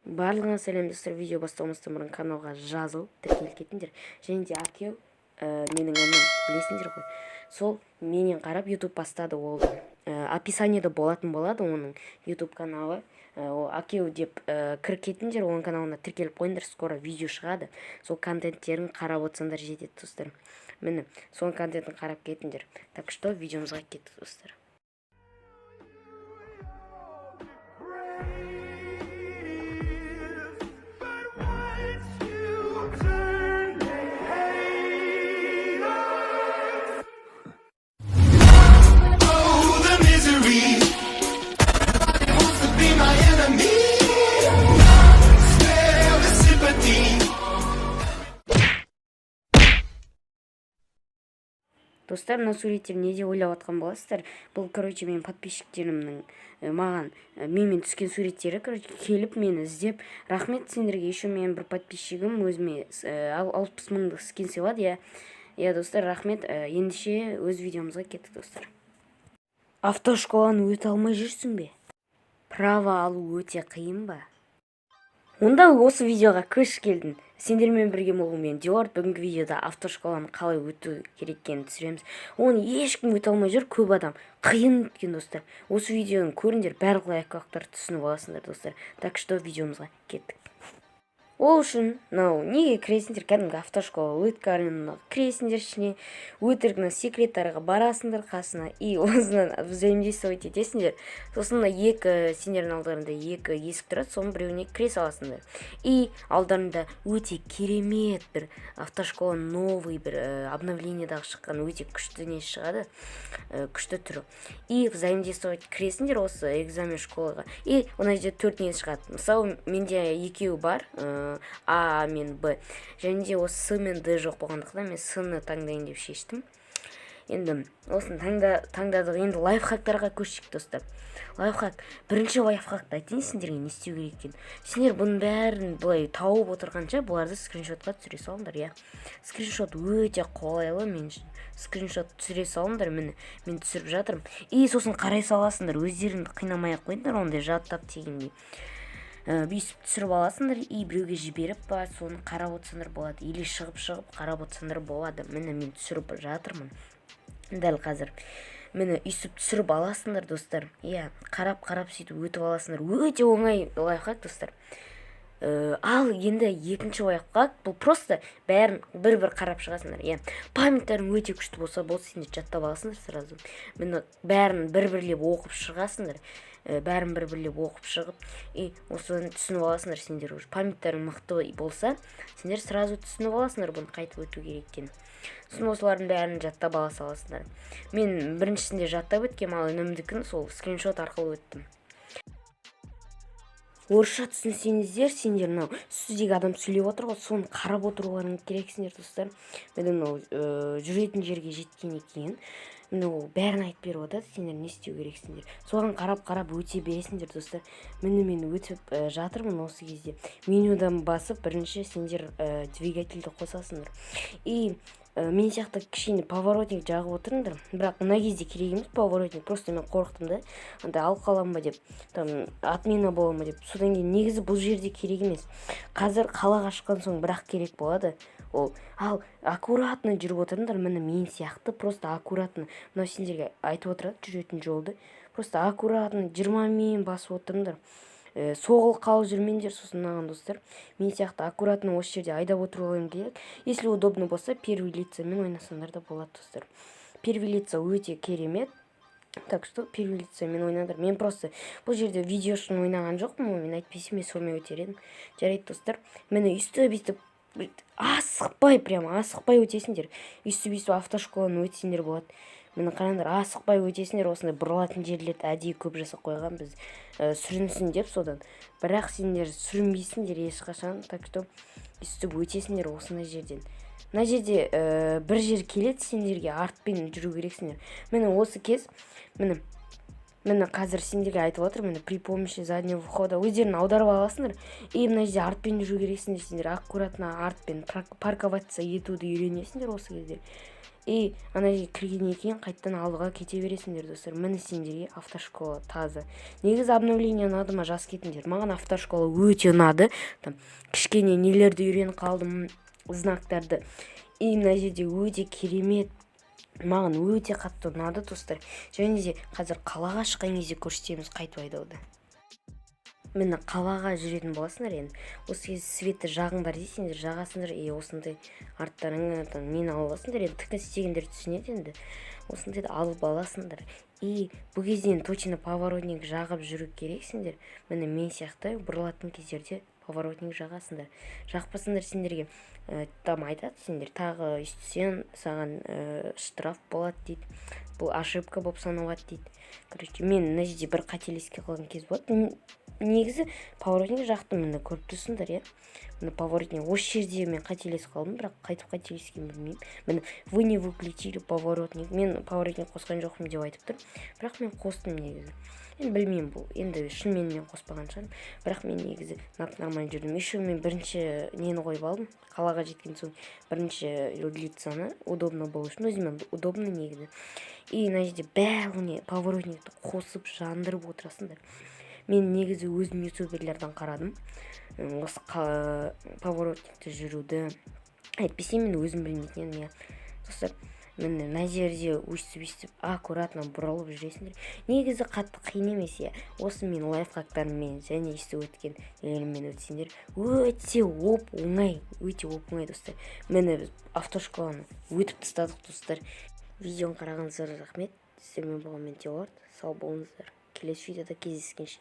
Барлығына сәлем достар, видео бастауымыздан бұрын каналға жазыл, тіркеліп кетіңдер. Және де Акеу менің інім, білесіңдер ғой. Сол менен қарап YouTube бастады ол. Описаниеда болатын болады оның YouTube каналы. Акеу деп кіріп кетіңдер, оның каналына тіркеліп қойыңдар, скоро видео шығады. Сол контенттерін қарап отырсаңдар жетеді достар. Міне, сол контентін қарап кетіңдер. Так что видеомызға кеттік достар. Достар, мына суреттер не деп ойлап жатқан боласыздар? Бұл, короче, менің подписчиктерімнің менімен түскен суреттері, короче, келіп мені іздеп. Рахмет сендерге, еще менің бір подписчигім өзіме 60 мыңдық скин сыйлады. Я достар, рахмет. Ендеше өз видеомызға кеттік достар. Автошколаны өте алмай жүрсің бе? Право алу өте қиын ба? Онда осы видеоға көш келдің. Сендермен бірге болумен Диор бүгінгі видеода автошколаны қалай өту керек екенін түсіреміз. Оны ешкім өте алмай жүр, көп адам. Қиын екен достар. Осы видеоны көріңдер, барлық лайфхактарды түсініп аласыңдар достар. Так что видеомызға кеттік. Ол үшін, неге кіресіңдер, кәдімгі автошкола өткарына кіресіңдер ішіне, өтірігінің секретарға барасыңдар қасына, и осынан взаимодействовать етесіңдер. Сосын сендердің алдарында екі есік тұрады, соның біреуіне кіре саласыңдар. И алдарында өте керемет бір автошкола новый бір обновлениедағы шыққан өте күшті не шығады, күшті түрі. И взаимодействовать кіресіңдер осы экзамен школаға. И ona жерде 4 не шығады. Мысалы, менде екеуі бар, А мен Б. Және де осы С мен Д жоқ болғандықтан мен С-ны таңдайын деп шештім. Енді осыны таңдадық. Енді лайфхактарға көшсек достар. Лайфхак. Бірінші лайфхакты айтайын сендерге не істеу керек екен. Сендер бұның бәрін былай тауып отырғанша бұларды скриншотқа түсіре салыңдар, Скриншот өте қолайлы мен үшін. Скриншот түсіре салыңдар, мен түсіріп жатырмын. И сосын қарай саласыңдар, өздеріңді қинамай-ақ қойыңдар, ондай жаттап тегендей. Бүйсіп түсіріп аласыңдар, и біреуге жіберіп па, соны қарап отырсаңдар болады. Или шығып қарап отырсаңдар болады. Мен түсіріп жатырмын. Дәл қазір. Мені үйсіп түсіріп аласыңдар достар. Қарап сөйтіп өтіп аласыңдар. Өте оңай лайфхак достар. Ал енді екінші лайфхак, бұл просто бәрін бір қарап шығасыңдар. Памяттарың өте күшті болса, сендер жаттап аласыңдар сразу. Мені бәрін бірлеп оқып шығасыңдар. Бәрін бірлеп оқып шығып, и осыны түсініп аласыңдар сендер. Памяттарың мықты болса, сендер сразу түсініп аласыңдар бұны қайтып өту керек екенін. Сосын осылардың бәрін жаттап ала саласыңдар. Мен біріншісінде жаттап өткем, ал інімдікін сол скриншот арқылы өттім. Орысша түсінсеңіздер, сендер сөздегі адам сөйлеп отыр ғой, соны қарап отыруларың керексіңдер достар. Мен жүретін жерге жеткеннен кейін бәрін айтып беріп отыр, сендер не істеу керексіңдер. Соған қарап өте бересіңдер достар. Мен өтіп жатырмын осы кезде. Менюдан басып, бірінші сендер двигательді қосасыңдар. И мен сияқты кішкене поворотник жағып отырыңдар. Бірақ мына кезде керек емес поворотник, просто мен қорықтым да. Алып қалам ба деп, отмена бола ма деп. Содан кейін негізі бұл жерде керек емес. Қазір қалаға шыққан соң бірақ керек болады. Ал аккуратно жүріп отырыңдар, мен сияқты просто аккуратно. Мына сендерге айтып отырады жүретін жолды. Просто аккуратно 20-мен басып отырыңдар. Соғыл қалып жүрмеңдер, сосын достар. Мен сияқты аккуратно осы жерде айдап отыруым керек. Если удобно болса, первый лицамен ойнасаңдар да болады достар. Первый лица өте керемет. Так что первый лицамен ойнаңдар. Мен просто бұл жерде видео үшін ойнаған жоқпын, мен айтпесем мен солмен өтер едім. Жарайды достар. Мені үстіп асықпай өтесіңдер. Үстіп автошколаны өтсеңдер болады. Мені қараңдар, асықпай өтесіңдер, осындай бұрылатын жерлерді әдейі көп жасап қойған, біз сүрінсін деп содан. Бірақ сендер сүрінбейсіңдер ешқашан, так что үстіп өтесіңдер осындай жерден. Мына жерде бір жер келеді, сендерге артпен жүру керексіңдер. Мені осы кез, мені қазір сендерге айтып отыр, при помощи заднего входа өздерін аударып аласыңдар. И мына жерде артпен жүру керексіңдер, сендер аккуратно артпен парковаться етуді үйренесіңдер осы кезде. И ана жерге кіргеннен кейін қайттан алдыға кете бересіңдер достар. Міне сендерге автошкола таза. Негізі обновление ұнады ма, жас кетіңдер. Маған автошкола өте ұнады. Там кішкене нелерді үйреніп қалдым, знактарды. И мына жерде өте керемет. Маған өте қатты ұнады достар. Және де қазір қалаға шыққан кезде көрсетеміз қайтып айдауды. Мені қалаға жүретін боласыңдар енді. Осы кезде светті жағыңдар дейсіңдер, жағасыңдар, осындай арттарыңа мені аласыңдар, енді тікі істегендер түсінеді енді. Осындай алып аласыңдар. И бұл кезде точно поворотник жағып жүру керексіңдер. Міне мен сияқты бұрылатын кездерде поворотник жағасыңдар. Жақпасыңдар сендерге там айтады, сендер тағы істесең саған штраф болады дейді. Бұл ошибка болып саналады дейді. Короче, мен мына жерде бір қателеске қалған кез болады. Негізі поворотник жақтым, міне көріп тұрсыңдар, Міне поворотник осы жерде мен қателесіп қалдым, бірақ қайтып қателескен білмеймін. Міне вы не выключили поворотник. Мен поворотник қосқан жоқпын деп айтып тұр, бірақ мен қостым негізі. Енді білмеймін, бұл енді шынымен мен қоспаған шығармын, бірақ мен негізі нормально жүрдім. Еще мен бірінші нені қойып алдым, қалаға жеткен соң бірінші лицаны удобно болу үшін, өзіме удобно негізі. И мына жерде бәріне поворотникті қосып жандырып отырасыңдар. Мен негізі өзім ютуберлерден қарадым, осы поворотникті жүруді. Әйтпесе мен өзім білмейтін едім. Достар, міне мына жерде өйстіп аккуратно бұрылып жүресіңдер. Негізі қатты қиын емес. Осы мен лайфхактарыммен және естіп өткен нелеріммен өтсеңдер, өте оңай, достар. Міне біз автошколаны өтіп тастадық, достар. Видеоны қарағаныңызға рахмет. Сіздермен болған мен Теодор. Сау болыңыздар. Келесі видеода кездескенше.